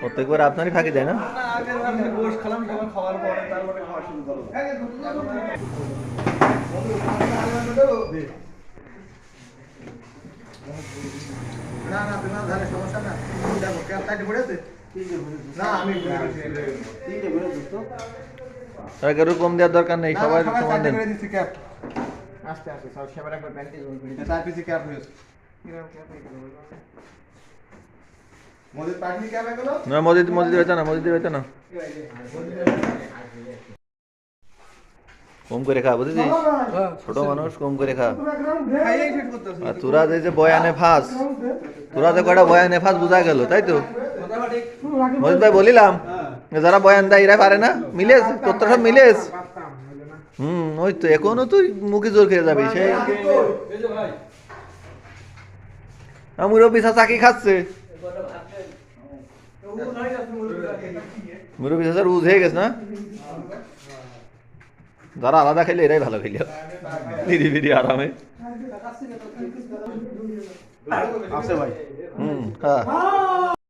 প্রত্যেকবার আপনারই ফাঁকি দেয় না? আগের বার গোশ খেলাম, সবার খাওয়ার পরে তারপরে খাওয়া শুরু করো। না না তোমার ধারে সমস্যা না, দেখো ক্যাপ টাইট পড়েছে। না আমি তিনটে বেরো দোস্ত। তার কারো কম দেওয়ার দরকার নেই, সবাই সমান দেন। দিচ্ছি ক্যাপ। আস্তে আস্তে সব সেবার একবার প্যান্টি জোর করে তার পিছে ক্যাপ হয়েছে। কিরকম ক্যাপ এগুলো মজিদ পাটনি ক্যাপ এগুলো না মসজিদ হইতো না, মসজিদ হইতো না। কম করে খা, বুঝেছিস? ছোট মানুষ কম করে খা। আর তোরা যে বয়ানে ফাঁস, তোরা যে কয়টা বয়ানে ফাঁস বোঝা গেল, তাই তো? মজিদ ভাই বলিলাম যারা বয়ান দেয় এরা পারে না, মিলেস তোর তো সব মিলেস। ওই তো এখনো তুই মুখে জোর খেয়ে যাবি। সেই মুরব্বী চাকি খাচ্ছে, মুরব্বী চাচার উজ হয়ে গেছে না? যারা আলাদা খেলে এরাই ভালো খেলে নিরিবিরি আরামে। আছে ভাই। হ্যাঁ